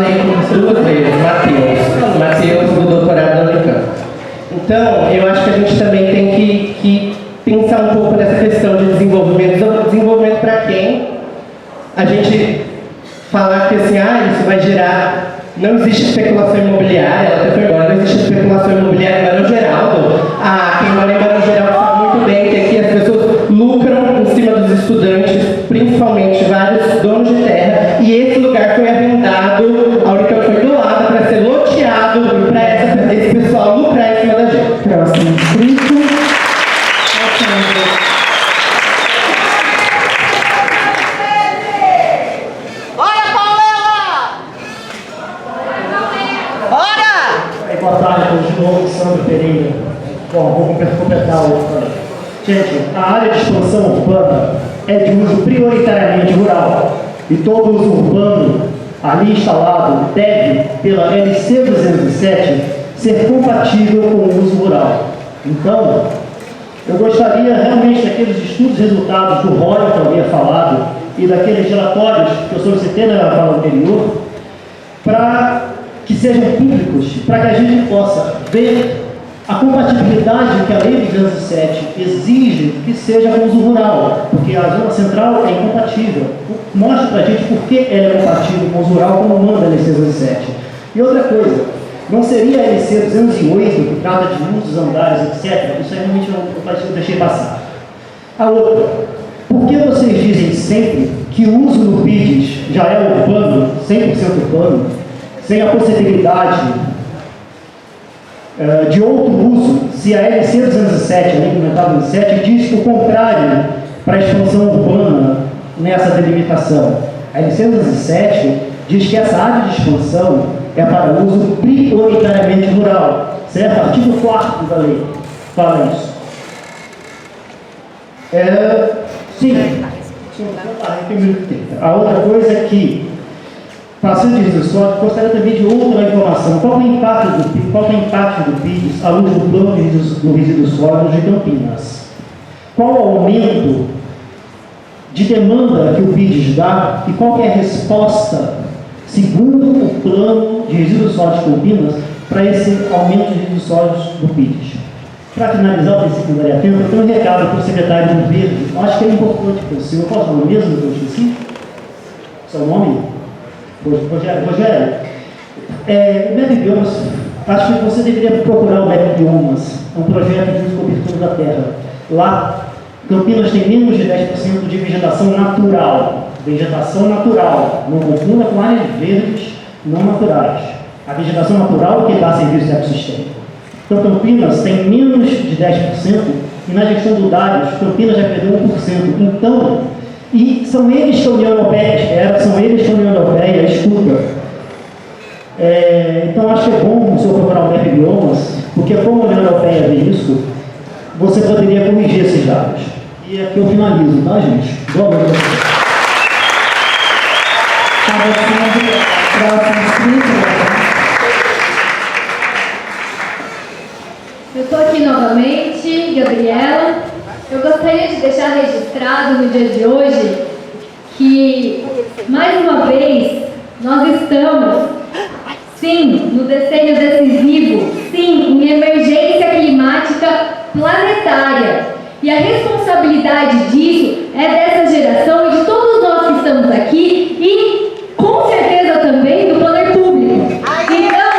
Duas vezes, Matheus do doutorado da Unicamp. Então, eu acho que a gente também tem que pensar um pouco nessa questão de desenvolvimento. Desenvolvimento para quem? A gente falar que assim, isso vai gerar... Não existe especulação imobiliária, ela até foi agora, não existe especulação imobiliária em Barão Geraldo. Quem mora em Barão Geraldo sabe muito bem que aqui as pessoas lucram em cima dos estudantes, principalmente vários donos de terra, e esse lugar foi arrendado, a Unicamp foi doada para ser loteado para esse pessoal lucrar em cima da gente. Próximo inscrito. Boa tarde, de novo, Sandro Pereira. Bom, vou completar o outro. Gente, a área de expansão urbana é de uso prioritariamente rural e todo uso urbano ali instalado deve, pela LC 207, ser compatível com o uso rural. Então, eu gostaria realmente daqueles estudos resultados do ROI que eu havia falado e daqueles relatórios que eu solicitei na fala anterior, para que sejam públicos, para que a gente possa ver a compatibilidade que a Lei de 207 exige que seja com o uso rural, porque a zona central é incompatível. Mostre para a gente por que ela é compatível com o uso rural, como manda a LC 207. E outra coisa, não seria a LC 208, que trata de usos, andares, etc. Isso aí realmente eu deixei passar. A outra, por que vocês dizem sempre que o uso no PIDES já é urbano, 100% urbano, sem a possibilidade de outro uso, se a LC 207, a Lei Complementar 207, diz o contrário para a expansão urbana nessa delimitação? A LC 207 diz que essa área de expansão é para uso prioritariamente rural, certo? Artigo 4º da lei fala isso. Sim. A outra coisa é que, passando de resíduos sólidos, gostaria também de outra informação. Qual é o impacto do PIDES à luz do plano do resíduo sólido de Campinas? Qual o aumento de demanda que o PIDES dá e qual é a resposta, segundo o plano de resíduos sólidos de Campinas, para esse aumento de resíduos sólidos do PIDES? Para finalizar o princípio da área eu tenho um recado para o secretário do Verde. Eu acho que é importante para o senhor. Posso falar mesmo que eu esqueci? Seu nome? Rogério, o MEP-Biomas, acho que você deveria procurar o MEP-Biomas, é um projeto de cobertura da terra. Lá, Campinas tem menos de 10% de vegetação natural. Vegetação natural, não confunda com áreas verdes não naturais. A vegetação natural é que dá serviço de ecossistema. Então, Campinas tem menos de 10% e na gestão do dados, Campinas já perdeu 1%. Então, e são eles que a União Europeia escuta. Então, acho que é bom o senhor procurar o MEP-Biomas, porque como a União Europeia vê isso, você poderia corrigir esses dados. E aqui eu finalizo, tá, gente? Boa noite. Eu estou aqui novamente, Gabriela. Eu gostaria de deixar registrado no dia de hoje que, mais uma vez, nós estamos, sim, no desenho decisivo, sim, em emergência climática planetária. E a responsabilidade disso é dessa geração e de todos nós que estamos aqui e, com certeza, também do poder público. Então,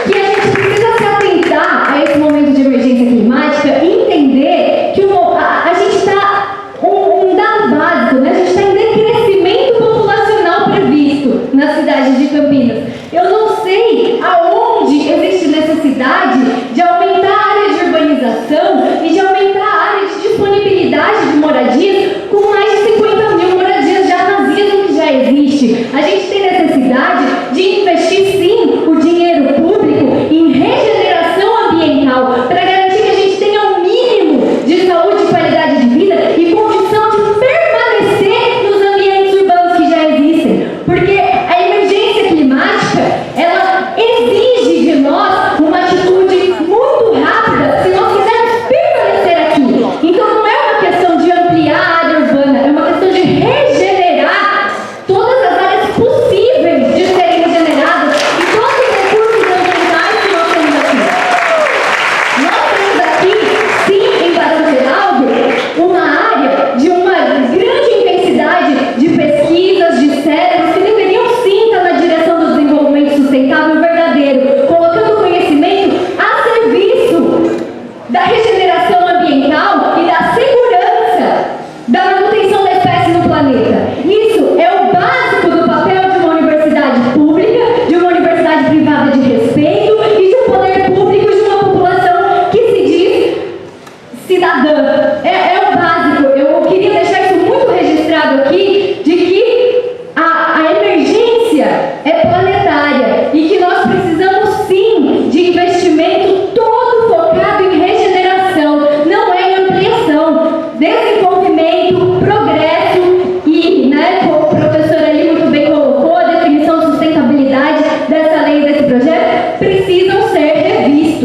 que a gente precisa se atentar a esse momento de emergência climática e entender que a gente está, um dado básico, né? A gente está em decrescimento populacional previsto na cidade de Campinas. Eu não sei aonde existe necessidade de aumentar a área de urbanização e de aumentar a área de disponibilidade de moradias com mais de 50 mil moradias já vazias do que já existe. A gente tem necessidade de investir sim o dinheiro público em regeneração ambiental para garantir que a gente tenha um mínimo de saúde e qualidade de vida e condição de permanecer nos ambientes urbanos que já existem. Porque a emergência climática, ela exige de nós uma atitude muito rápida se nós quisermos permanecer aqui. Então não é uma questão de ampliar a área urbana, é uma questão de regenerar todas as áreas possíveis de ser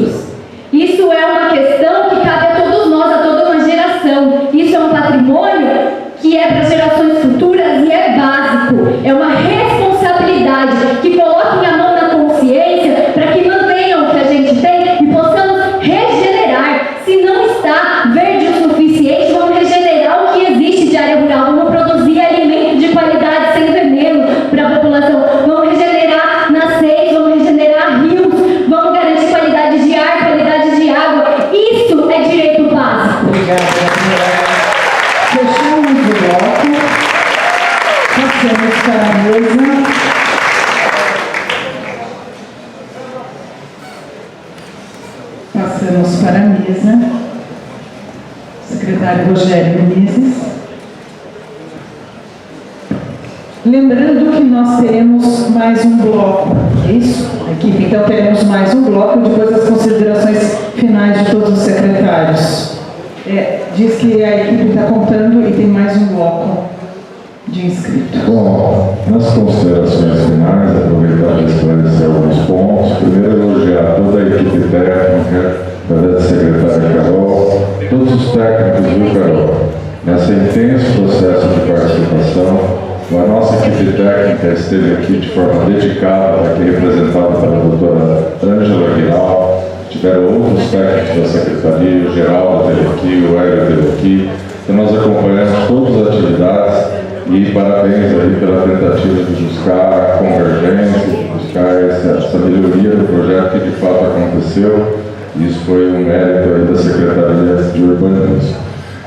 serviços. Isso é uma questão que cabe a todos nós, a toda uma geração. Isso é um patrimônio que é para gerações futuras e é básico. É uma responsabilidade que coloquem a mão na consciência para que mantenham o que a gente tem e possamos regenerar. Se não está verde o suficiente, vamos regenerar o que existe de área rural. Vamos produzir alimento de qualidade sem veneno para a população. Vamos regenerar nascentes, vamos regenerar rios, vamos garantir qualidade de ar, qualidade de água. Isso é direito básico. Obrigada, Gabriela. Fechamos o bloco. Passamos para a mesa. Passamos para a mesa. Secretário Rogério Menezes. Lembrando que nós teremos mais um bloco, é isso? Equipe, então teremos mais um bloco, depois das considerações finais de todos os secretários. Diz que a equipe está contando e tem mais um bloco de inscritos. Bom, nas considerações finais, aproveitar para esclarecer alguns pontos. Primeiro, elogiar toda a equipe técnica, da secretária Carol, todos os técnicos, viu, Carol? Nesse intenso processo de participação, a nossa equipe técnica esteve aqui de forma dedicada, aqui representada pela doutora Ângela Guiral, tiveram outros técnicos da secretaria, o Geraldo esteve aqui, o Hélio esteve aqui, então nós acompanhamos todas as atividades e parabéns aí pela tentativa de buscar a convergência, de buscar essa melhoria do projeto que de fato aconteceu. Isso foi um mérito aí da Secretaria de Urbanismo.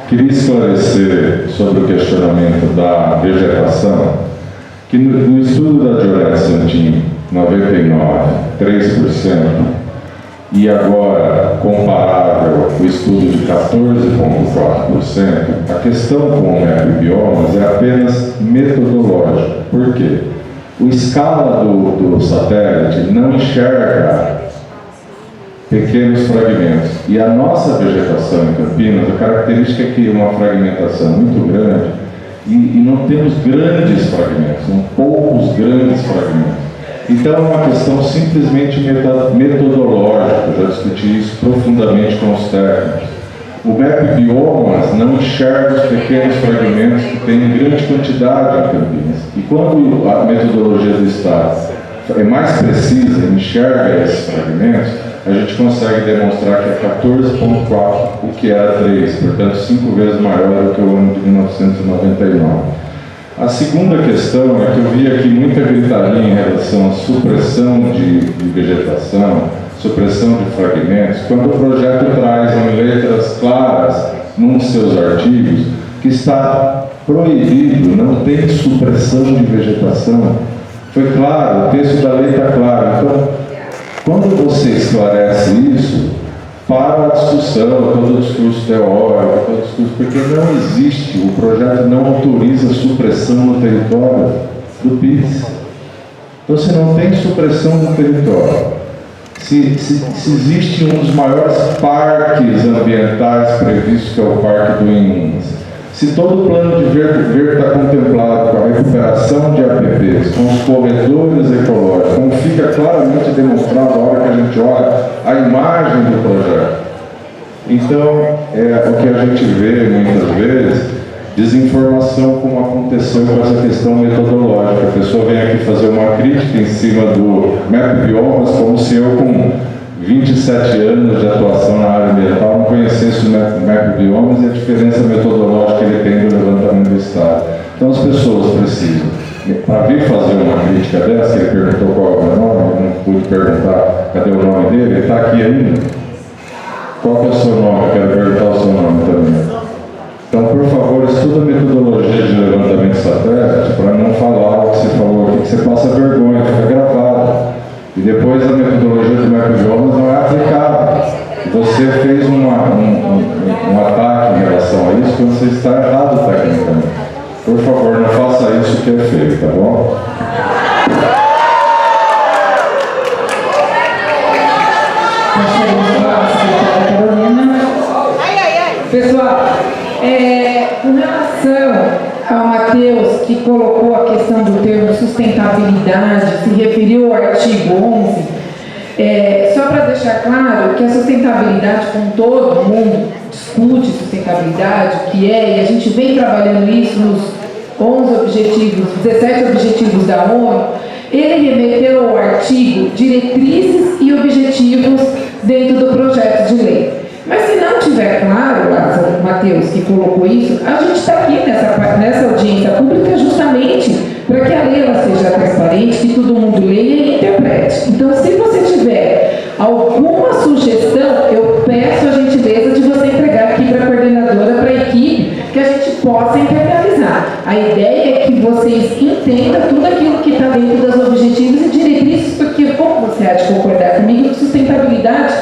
Queria esclarecer sobre o questionamento da vegetação, que no estudo da Diorete Santin, 99, 3%, e agora comparável o estudo de 14,4%, a questão com o MEP Biomas é apenas metodológica. Por quê? O escala do satélite não enxerga pequenos fragmentos. E a nossa vegetação em Campinas, a característica é que é uma fragmentação muito grande e não temos grandes fragmentos, são poucos grandes fragmentos. Então é uma questão simplesmente metodológica, eu já discuti isso profundamente com os técnicos. O MEP Biomas não enxerga os pequenos fragmentos que tem em grande quantidade em Campinas. E quando a metodologia do Estado é mais precisa, enxerga esses fragmentos, a gente consegue demonstrar que é 14,4, o que era 3, portanto 5 vezes maior do que o ano de 1999. A segunda questão é que eu vi aqui muita gritaria em relação à supressão de vegetação, supressão de fragmentos, quando o projeto traz em letras claras, num de seus artigos, que está proibido, não tem supressão de vegetação. Foi claro, o texto da lei está claro. Então, quando você esclarece isso, para a discussão, todo o discurso teórico, todo o discurso, porque não existe, o projeto não autoriza supressão no território do PIS. Então, se não tem supressão no território, se existe um dos maiores parques ambientais previstos, que é o Parque do Inhumas, se todo o plano de verde está contemplado com a recuperação de APPs, com os corredores ecológicos, como fica claramente demonstrado a hora que a gente olha a imagem do projeto. Então, é o que a gente vê muitas vezes, desinformação, como aconteceu com essa questão metodológica. A pessoa vem aqui fazer uma crítica em cima do MEP Biomas, como se eu, com 27 anos de atuação na área ambiental, não conhecesse o MEP Biomas e a diferença metodológica que ele tem do levantamento do Estado. Então as pessoas precisam, para vir fazer uma crítica dessa, ele perguntou qual é o meu nome, eu não pude perguntar cadê o nome dele, ele está aqui ainda. Qual que é o seu nome? Eu quero perguntar o seu nome também. Então, por favor, estuda a metodologia de levantamento de satélite para não falar o que você falou aqui, que você passa vergonha, fica gravado. E depois a metodologia do MEP Biomas não é aplicada. Você fez um ataque em relação a isso, quando você está errado tecnicamente. Por favor, não faça isso que é feio, tá bom? Pessoal, com relação ao Matheus, que colocou a questão do termo sustentabilidade, se referiu ao artigo 11, Só para deixar claro que a sustentabilidade, como todo mundo discute sustentabilidade, e a gente vem trabalhando isso nos 11 objetivos, 17 objetivos da ONU, ele remeteu ao artigo diretrizes e objetivos dentro do projeto de lei. Mas se não tiver claro, Lázaro, Matheus, que colocou isso, a gente está aqui nessa audiência pública justamente para que a lei ela seja transparente, que todo mundo leia e interprete. Então, se você tiver alguma sugestão, eu peço a gentileza de você entregar aqui para a coordenadora, para a equipe, que a gente possa internalizar. A ideia é que vocês entendam tudo aquilo que está dentro dos objetivos e diretrizes, porque, como você há de concordar comigo, que sustentabilidade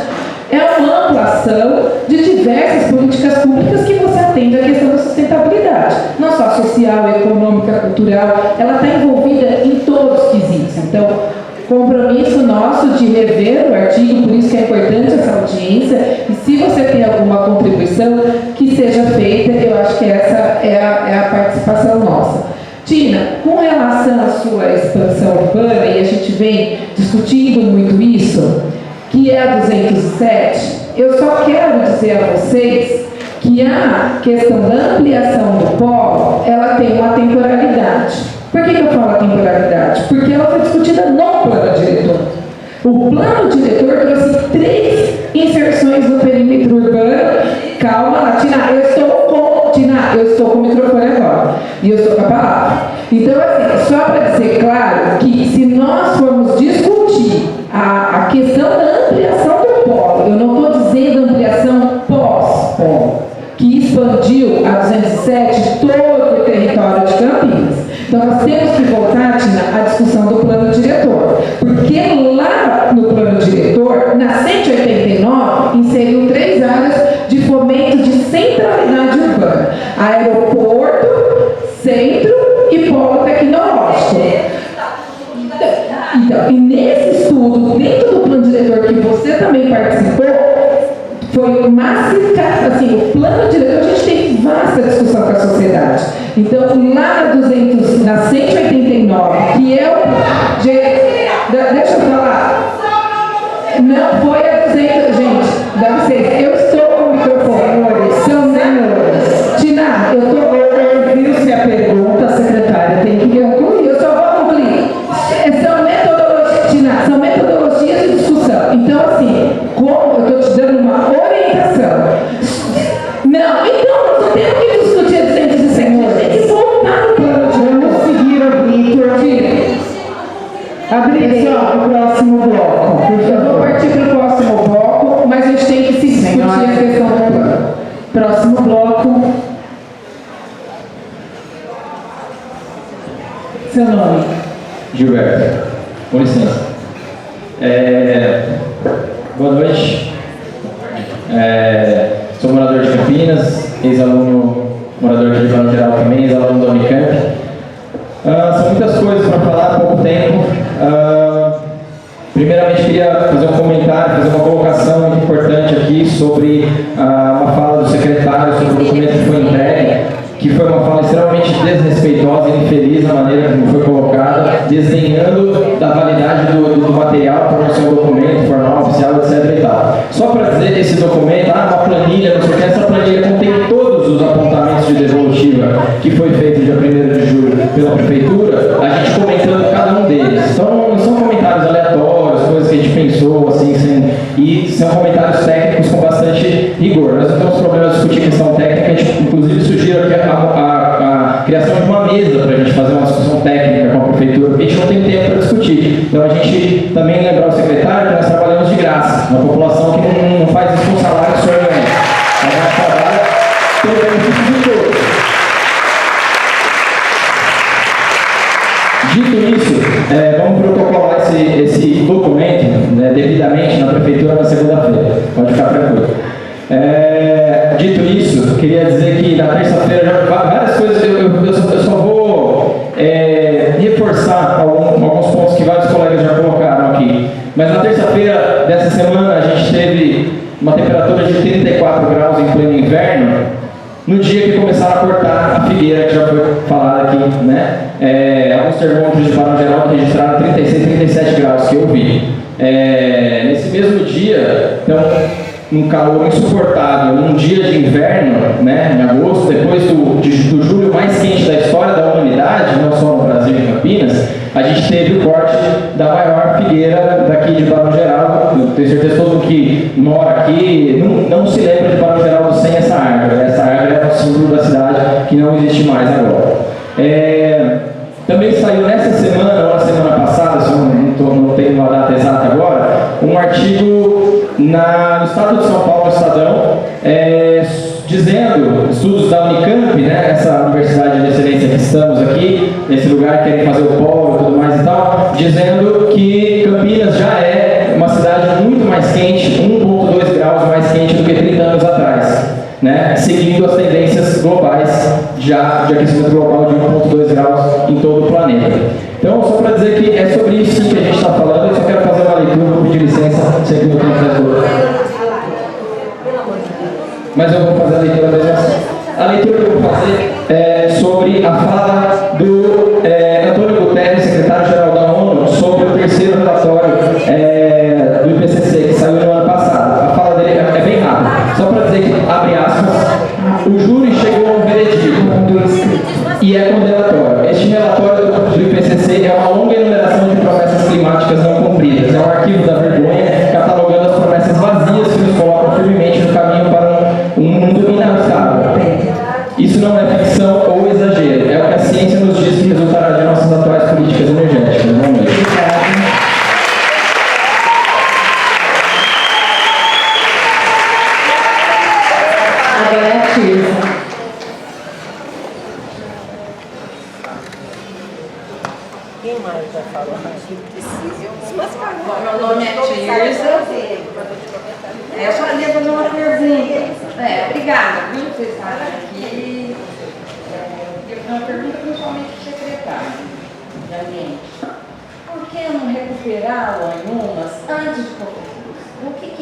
é uma ampliação de diversas políticas públicas que você atende à questão da sustentabilidade. Não só social, econômica, cultural, ela está envolvida em todos os quesitos. Então, compromisso nosso de rever o artigo, por isso que é importante essa audiência, e se você tem alguma contribuição, que seja feita, eu acho que essa é a participação nossa. Tina, com relação à sua expansão urbana, e a gente vem discutindo muito isso, que é a 207, eu só quero dizer a vocês que a questão da ampliação do polo, ela tem uma temporalidade. Por que eu falo temporalidade? Porque ela foi discutida no plano diretor. O plano diretor trouxe 3 inserções do perímetro urbano. Calma lá, Tina, eu estou com o microfone agora. E eu estou com a palavra. Então, assim, só para dizer claro que se nós formos discutir a questão da ampliação do polo, eu não estou dizendo ampliação pós-polo, que expandiu a 207 todo o território de Campinas. Então, nós temos que voltar, Tina, à discussão do plano diretor. Porque lá no plano diretor, na 189, inseriu 3 áreas de fomento de centralidade urbana: aeroporto, centro e polo tecnológico. Então, e nesse estudo, dentro do plano diretor que você também participou, foi massificado, assim, o plano diretor, a gente tem vasta discussão com a sociedade. Então, lá na 189, que é o... Deixa eu falar. Não foi a 200, gente, dá licença, eu estou com o microfone, são menores. Tina, ouviu-se a pergunta, secretária, tem que concluir, eu só vou concluir. São metodologias de discussão. Então, assim, como eu estou te dando uma orientação. Não, então nós não temos que discutir a 207, tem que voltar no plano de vamos seguir o Vitor. Abrir só o próximo bloco. Eu vou partir para o próximo bloco, mas a gente tem que se discutir a questão do plano. Próximo bloco. Seu nome? Gilberto, com licença. Boa noite. Sou morador de Campinas, ex-aluno, morador de Plano Geral também, ex-aluno da Unicamp. São muitas coisas para falar, pouco tempo. Primeiramente, queria fazer um comentário, fazer uma colocação muito importante aqui sobre uma fala do secretário sobre o documento que foi entregue, que foi uma fala extremamente desrespeitosa e infeliz na maneira como foi colocada, desdenhando da validade do material para o seu documento formal, oficial, etc. e tal. Só para dizer esse documento, uma planilha, não sei o que, essa planilha contém todos os apontamentos de devolutiva que foi feito dia 1º de julho pela Prefeitura, a gente comentando cada um deles. Então, não são comentários aleatórios, coisas que a gente pensou, assim, e são comentários técnicos com bastante rigor. Nós não temos problemas de discutir questão técnica, a gente inclusive sugiro aqui a criação de uma mesa para a gente fazer uma discussão técnica com a Prefeitura, porque a gente não tem tempo para discutir. Então, a gente também lembrar o secretário que nós trabalhamos de graça, uma população que não faz isso com salário, que o senhor ganha. A gente trabalha pelo benefício de todos. Dito isso, vamos protocolar esse documento devidamente na Prefeitura na segunda-feira. Pode ficar tranquilo. Dito isso, queria dizer que na terça-feira já várias coisas, eu só vou reforçar alguns pontos que vários colegas já colocaram aqui. Mas na terça-feira dessa semana a gente teve uma temperatura de 34 graus em pleno inverno, no dia que começaram a cortar a figueira, que já foi falado aqui, né? alguns termômetros de Barão Geraldo registraram 36, 37 graus que eu vi. Nesse mesmo dia, então, um calor insuportável, num dia de inverno, né, em agosto, depois do julho mais quente da história da humanidade, não só no Brasil e em Campinas, a gente teve o corte da maior figueira daqui de Barão Geraldo. Eu tenho certeza que todo mundo que mora aqui não se lembra de Barão Geraldo sem essa árvore. Essa árvore é o símbolo da cidade que não existe mais agora. Também saiu nessa semana, ou na semana passada, se eu não tenho uma data exata agora, um artigo no estado de São Paulo, no Estadão, dizendo, estudos da Unicamp, né, essa universidade de excelência que estamos aqui, nesse lugar, querem fazer o polo e tudo mais e tal, dizendo que Campinas já é uma cidade muito mais quente, 1,2 graus mais quente do que 30 anos atrás, né, seguindo as tendências globais já de aquecimento global de 1,2 graus em todo o planeta. Então, só para dizer que é sobre isso sim que a gente está falando, eu só quero fazer uma leitura, vou pedir licença, sei que meu tempo já esgotou. Mas eu vou fazer a leitura mesmo assim. A leitura que eu vou fazer é sobre a fala do Antônio Guterres, secretário-geral da ONU, sobre o terceiro relatório do IPCC, que saiu no ano passado. A fala dele é bem rápida. Só para dizer que, abre aspas, o júri chegou a um veredito e é condenatório. Este relatório do IPCC é uma longa enumeração de promessas climáticas não cumpridas. É um arquivo da vergonha, catalogando as promessas vazias que nos colocam firmemente no caminho para um mundo inabitável. Isso não é ficção ou exagero, é o que a ciência nos diz que resultará de nossas atuais políticas energéticas. Vamos ver. Agora é a Tirza. Quem mais vai falar? Meu nome é Tirza. Eu só ia fazer uma pergunta. Obrigada, viu, por vocês estarem aqui. Eu fiz uma pergunta principalmente para o secretário de ambiente. Por que não recuperar o Anhumas antes de qualquer coisa? O que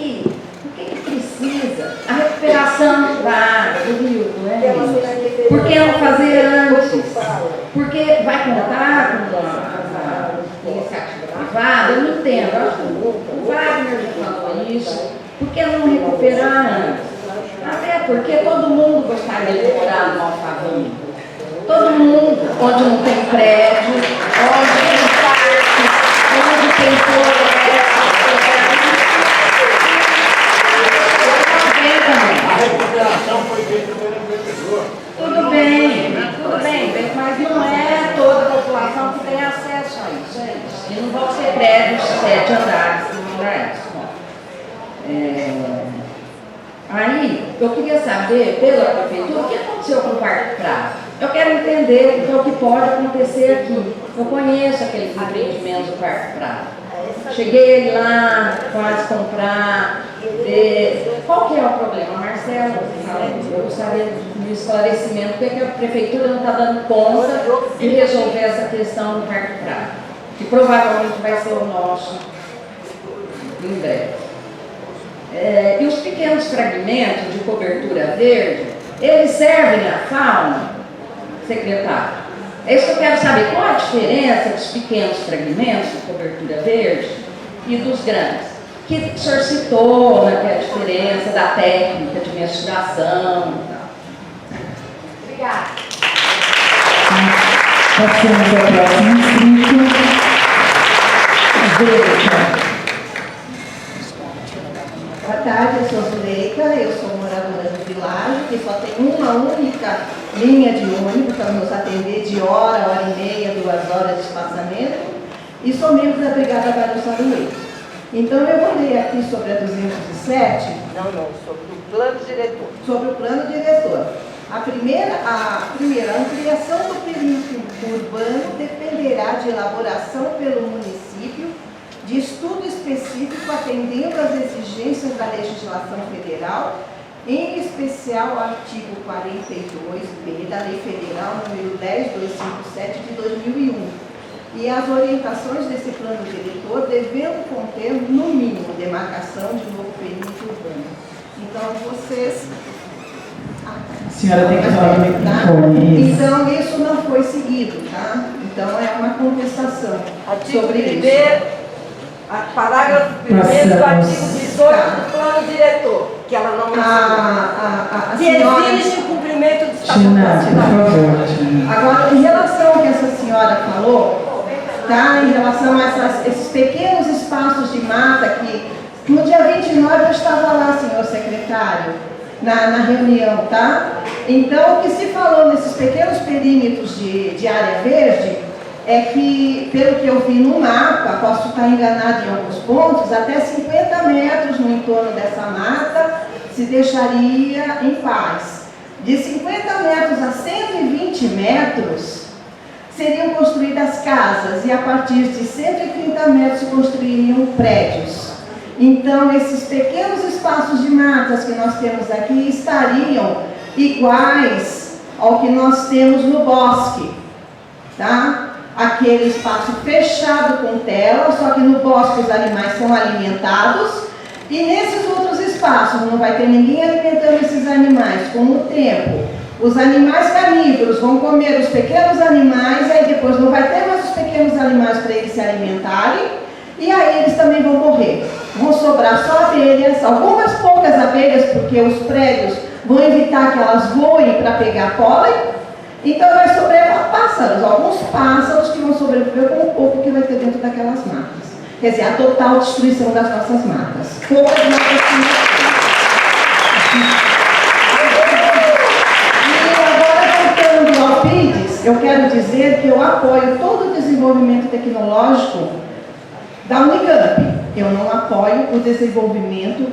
precisa? A recuperação da água do rio, não é isso? Por que não fazer antes? Porque vai contar com uma iniciativa privada? Eu não entendo. Eu acho que o Wagner já falou isso. Por que não recuperar antes? Até porque todo mundo gostaria de morar no Alphaville. Todo mundo, onde não tem prédio, onde tem parque, onde tem floresta. A recuperação foi feita pelo vereador. Tudo bem, mas não é toda a população que tem acesso a isso, gente. E não vão ser prédios de 7 andares, não é isso. Aí, eu queria saber, pela prefeitura, o que aconteceu com o Parque Prado. Eu quero entender o que pode acontecer aqui. Eu conheço aqueles empreendimentos do Parque Prado. Cheguei lá, quase comprar. Qual que é o problema, Marcelo? Eu gostaria de um esclarecimento, porque a prefeitura não está dando conta de resolver essa questão do Parque Prado, que provavelmente vai ser o nosso em breve. E os pequenos fragmentos de cobertura verde, eles servem à fauna, secretário? É isso que eu quero saber. Qual a diferença dos pequenos fragmentos de cobertura verde e dos grandes? Que o senhor citou, né, que é a diferença da técnica de mensuração e tal. Obrigada. Passamos ao próximo inscrito. Boa tarde, eu sou Zuleika, eu sou moradora do Világio, que só tem uma única linha de ônibus para nos atender de hora e meia, 2 horas de espaçamento, e sou membro da Brigada Barão Saruê. Então eu vou ler aqui sobre a 207. Sobre o plano diretor. Sobre o plano diretor. A primeira, a ampliação do perímetro urbano dependerá de elaboração pelo município de estudo específico atendendo às exigências da legislação federal, em especial o artigo 42b da Lei Federal número 10.257 de 2001. E as orientações desse plano diretor devendo conter, no mínimo, demarcação de novo perímetro urbano. Então, vocês... A senhora tem que falar no microfone. Então, isso não foi seguido, tá? Então é uma contestação Artigo sobre isso. 1º, parágrafo 1º do Passamos. artigo 18 do plano diretor, que ela não mencionou. A Que senhora... exige o cumprimento do Tina, estatuto. por favor, Tina. Agora, em relação ao que essa senhora falou, tá? Em relação a esses pequenos espaços de mata que no dia 29 eu estava lá, senhor secretário, na reunião, tá? Então, o que se falou nesses pequenos perímetros de área verde é que, pelo que eu vi no mapa, posso estar enganado em alguns pontos, até 50 metros no entorno dessa mata se deixaria em paz. De 50 metros a 120 metros seriam construídas casas e a partir de 130 metros se construiriam prédios. Então, esses pequenos espaços de matas que nós temos aqui estariam iguais ao que nós temos no bosque, tá? Aquele espaço fechado com tela, só que no bosque os animais são alimentados e nesses outros espaços não vai ter ninguém alimentando esses animais. Com o tempo, os animais carnívoros vão comer os pequenos animais, aí depois não vai ter mais os pequenos animais para eles se alimentarem e aí eles também vão morrer. Vão sobrar só abelhas, algumas poucas abelhas, porque os prédios vão evitar que elas voem para pegar pólen. Então vai sobreviver pássaros, alguns pássaros que vão sobreviver com o pouco que vai ter dentro daquelas matas. Quer dizer, a total destruição das nossas matas. Poucas matas que nós temos. E agora, voltando ao PIDES, eu quero dizer que eu apoio todo o desenvolvimento tecnológico da Unicamp. Eu não apoio o desenvolvimento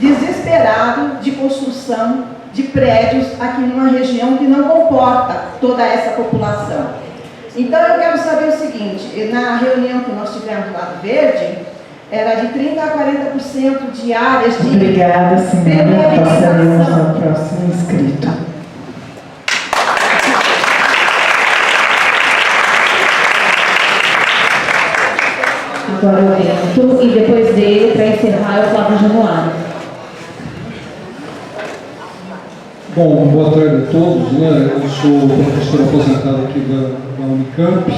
desesperado de construção de prédios aqui numa região que não comporta toda essa população. Então eu quero saber o seguinte, na reunião que nós tivemos lá do Verde, era de 30% a 40% de áreas de Obrigada, senhora. Passaremos permeabilização. ao próximo inscrito. Agora o Bento, e depois dele, para encerrar, é o Flávio Januário. Bom, boa tarde a todos, né? Eu sou professor aposentado aqui da Unicamp.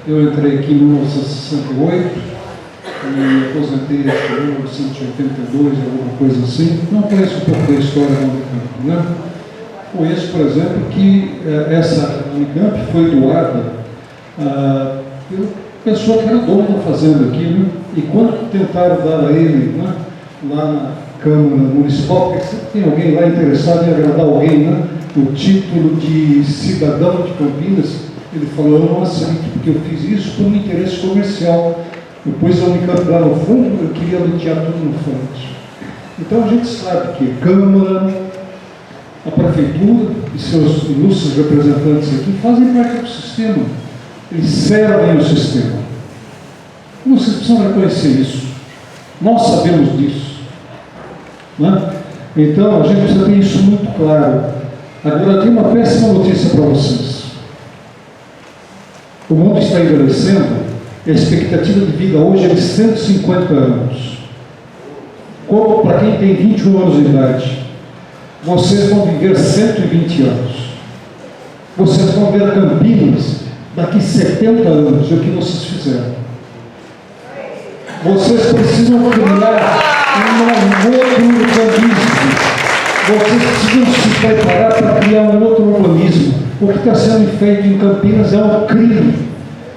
Eu entrei aqui em 1968 e aposentei em 1982, alguma coisa assim. Não conheço um pouco da história da Unicamp, né? Conheço, por exemplo, que essa Unicamp foi doada pela pessoa que era dono da fazenda aqui, né? E quando tentaram dar a ele, né, lá na Câmara Municipal, porque sempre tem alguém lá interessado em agradar alguém, né? O título de cidadão de Campinas, ele falou, eu não aceito, porque eu fiz isso por um interesse comercial. Depois a Unicamp lá no fundo, eu queria lutear tudo no fundo. Então a gente sabe que a Câmara, a Prefeitura e seus ilustres representantes aqui fazem parte do sistema. Eles servem o sistema. Vocês precisam reconhecer isso. Nós sabemos disso. Né? Então, a gente precisa ter isso muito claro. Agora, eu tenho uma péssima notícia para vocês. O mundo está envelhecendo e a expectativa de vida hoje é de 150 anos. Como para quem tem 21 anos de idade, vocês vão viver 120 anos. Vocês vão ver Campinas daqui 70 anos, é o que vocês fizeram. Vocês precisam criar um outro urbanismo. Vocês precisam se preparar para criar um outro urbanismo. O que está sendo feito em Campinas é um crime,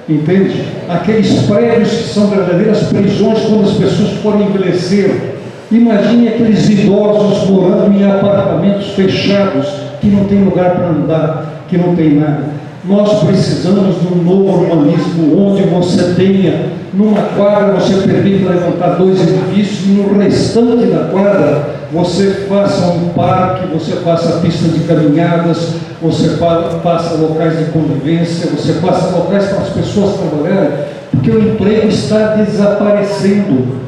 entende? Aqueles prédios que são verdadeiras prisões quando as pessoas forem envelhecer. Imagine aqueles idosos morando em apartamentos fechados, que não tem lugar para andar, que não tem nada. Nós precisamos de um novo urbanismo, onde você tenha, numa quadra, você permita levantar 2 edifícios, e no restante da quadra, você faça um parque, você faça pista de caminhadas, você faça locais de convivência, você faça locais para as pessoas trabalharem, porque o emprego está desaparecendo.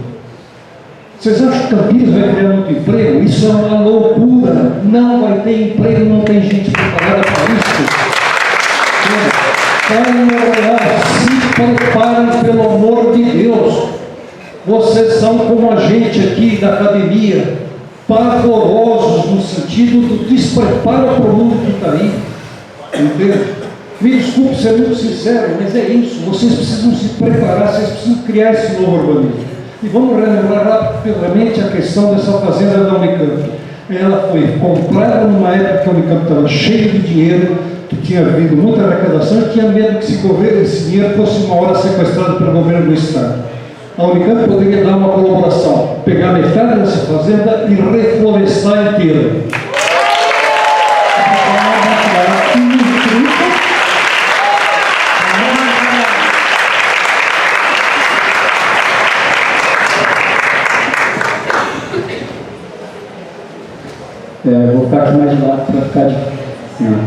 Vocês acham que Campinas vai criar muito emprego? Isso é uma loucura. Não vai ter emprego, não tem gente preparada para isso. Se preparem, pelo amor de Deus. Vocês são como a gente aqui da academia, pavorosos no sentido do despreparo para o mundo que está aí. Entende? Me desculpe ser muito sincero, mas é isso. Vocês precisam se preparar, vocês precisam criar esse novo urbanismo. E vamos relembrar rapidamente a questão dessa fazenda da Unicamp. Ela foi comprada numa época que a Unicamp estava cheia de dinheiro, que tinha havido muita arrecadação e tinha medo que esse dinheiro fosse uma hora sequestrado pelo governo do Estado. A Unicamp poderia dar uma colaboração, pegar metade dessa fazenda e reflorestar inteira. Vou ficar aqui mais de lado para ficar de cima.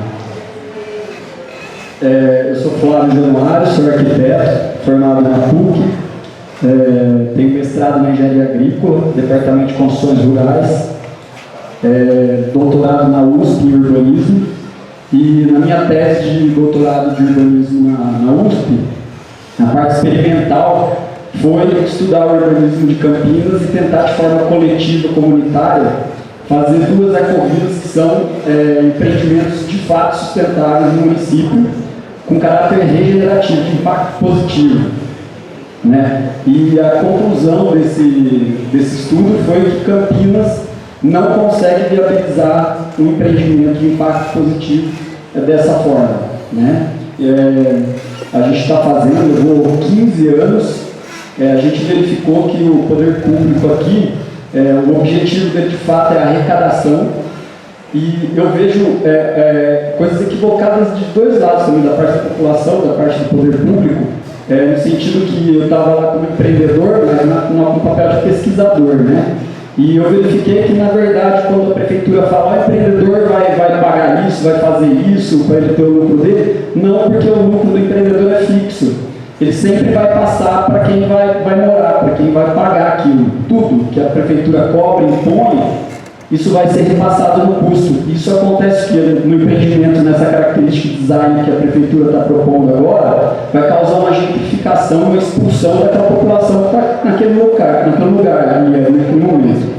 Eu sou Flávio Januário, sou arquiteto, formado na PUC, tenho mestrado na Engenharia Agrícola, Departamento de Construções Rurais, doutorado na USP em Urbanismo, e na minha tese de doutorado de Urbanismo na USP, na parte experimental, foi estudar o urbanismo de Campinas e tentar de forma coletiva, comunitária, fazer 2 ecovilas que são empreendimentos de fato sustentáveis no município, com caráter regenerativo, de impacto positivo. Né? E a conclusão desse estudo foi que Campinas não consegue viabilizar um empreendimento de impacto positivo dessa forma. Né? A gente está fazendo, levou 15 anos, a gente verificou que o poder público aqui, o objetivo dele de fato é a arrecadação, e eu vejo coisas equivocadas de 2 lados também, da parte da população, da parte do poder público, no sentido que eu estava lá como empreendedor, mas com o papel de pesquisador, né? E eu verifiquei que, na verdade, quando a prefeitura fala, o empreendedor vai pagar isso, vai fazer isso, para ele ter o lucro dele, não, porque o lucro do empreendedor é fixo. Ele sempre vai passar para quem vai morar, para quem vai pagar aquilo. Tudo que a prefeitura cobra, impõe, isso vai ser repassado no custo. Isso acontece no empreendimento, nessa característica de design que a prefeitura está propondo agora, vai causar uma gentrificação, uma expulsão daquela população que está naquele lugar ali, naquele momento.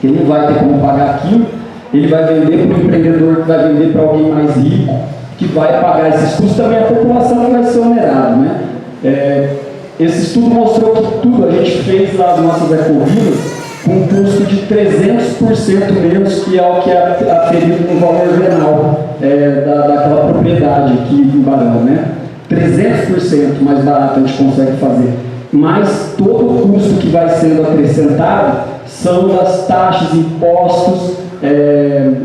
Ele não vai ter como pagar aquilo, ele vai vender para um empreendedor que vai vender para alguém mais rico, que vai pagar esses custos, também a população que vai ser onerada, né? Esse estudo mostrou que tudo a gente fez lá nas nossas ecovilas com um custo de 300% menos que é o que é aferido no valor venal daquela propriedade aqui em Barão, né? 300% mais barato a gente consegue fazer. Mas todo o custo que vai sendo acrescentado são das taxas, impostos,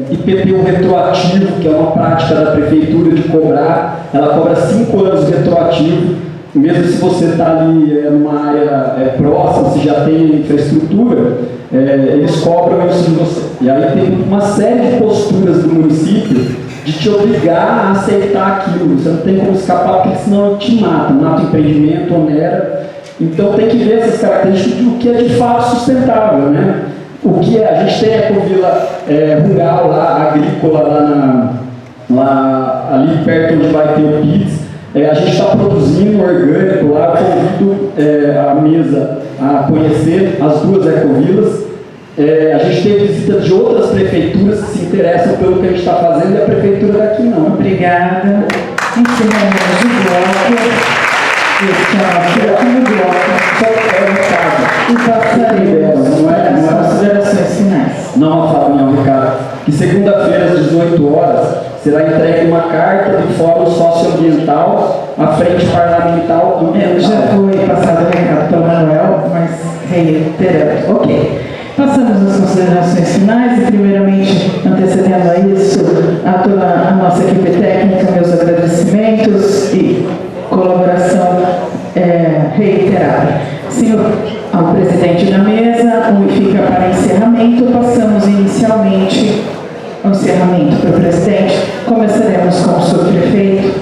IPTU retroativo, que é uma prática da prefeitura de cobrar. Ela cobra 5 anos retroativo. Mesmo se você está ali numa área próxima, se já tem infraestrutura, eles cobram isso de você. E aí tem uma série de posturas do município de te obrigar a aceitar aquilo. Você não tem como escapar, porque senão te mata o empreendimento, onera. Então tem que ver essas características do que é de fato sustentável, né? O que é, a gente tem a ecovila rural lá, agrícola, ali perto onde vai ter o PITS. A gente está produzindo orgânico lá, convido a mesa a conhecer as 2 ecovilas. A gente tem visita de outras prefeituras que se interessam pelo que a gente está fazendo e a prefeitura daqui não. Obrigada. Encerramos o bloco. Último bloco. Só E passaremos não é considerações finais. Não, Fábio, Ricardo, que segunda-feira às 18 horas será entregue uma carta do Fórum Socioambiental à Frente Parlamentar Ambiental. Já foi passado o recado pelo Manuel, mas reiterando. Ok. Passamos às considerações finais e, primeiramente, antecedendo a isso, a toda a nossa equipe técnica, meus agradecimentos e colaboração reiterada. Senhor, ao presidente da mesa, fica para encerramento. Passamos inicialmente ao encerramento para o presidente. Começaremos com o subprefeito.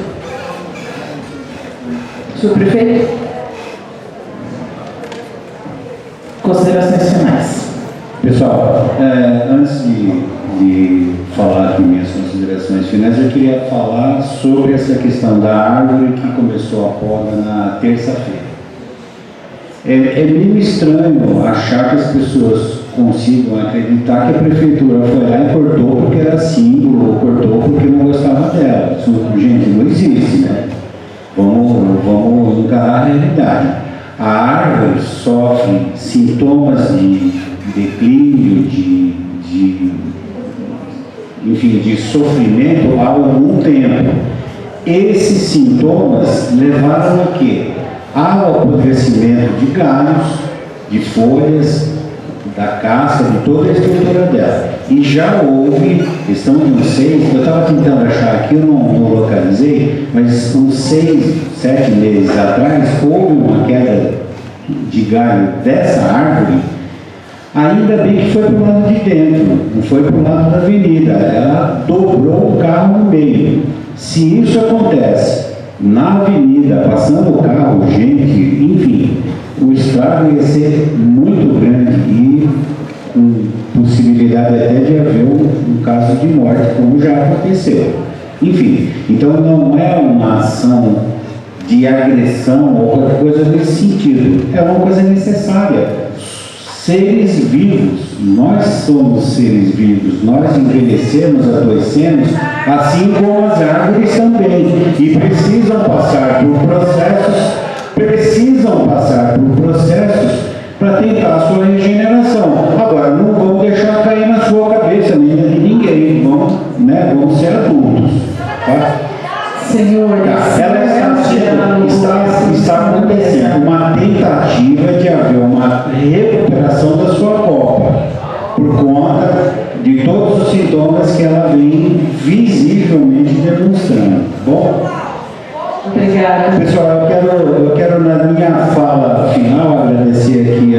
Subprefeito? Considerações finais. Pessoal, antes de falar de minhas considerações finais, eu queria falar sobre essa questão da árvore que começou a poda na terça-feira. É meio estranho achar que as pessoas consigam acreditar que a prefeitura foi lá e cortou porque era símbolo, ou cortou porque não gostava dela. Isso, gente, não existe, né? Vamos encarar a realidade. A árvore sofre sintomas de declínio, enfim, de sofrimento há algum tempo. Esses sintomas levaram a quê? Ao apodrecimento de galhos, de folhas, da casca, de toda a estrutura dela. E já houve, questão de uns 6, eu estava tentando achar aqui, eu não localizei, mas uns 6, 7 meses atrás, houve uma queda de galho dessa árvore. Ainda bem que foi para o lado de dentro, não foi para o lado da avenida, ela dobrou o carro no meio. Se isso acontece na avenida, passando o carro, gente, enfim, o estrago ia ser muito grande e com possibilidade até de haver um caso de morte, como já aconteceu. Enfim, então não é uma ação de agressão ou qualquer coisa nesse sentido, é uma coisa necessária. Seres vivos, nós somos seres vivos, nós envelhecemos, adoecemos, assim como as árvores também, e precisam passar por processos para tentar a sua regeneração. Agora, não vão deixar cair na sua cabeça, nem de ninguém, vão ser adultos. Tá? Senhor, está acontecendo uma tentativa de haver uma recuperação da sua copa, por conta de todos os sintomas que ela vem visivelmente demonstrando. Bom? Obrigada. Pessoal, eu quero na minha fala final agradecer aqui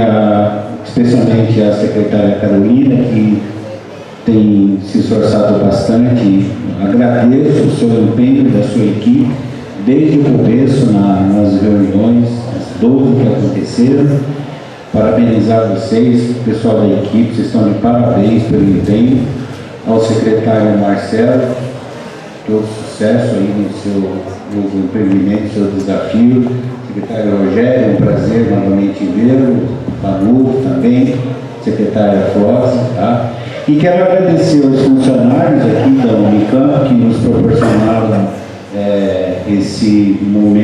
especialmente a secretária Carolina, que tem se esforçado bastante. Agradeço o seu empenho da sua equipe desde o começo nas reuniões, as 12 que aconteceram. Parabenizar vocês, pessoal da equipe, vocês estão de parabéns pelo empenho. Ao secretário Marcelo, todo sucesso aí no seu empreendimento, no seu desafio. Secretário Rogério, um prazer novamente vê-lo. Manu também, secretária Flócia, tá? E quero agradecer aos funcionários aqui da Unicamp que nos proporcionaram esse momento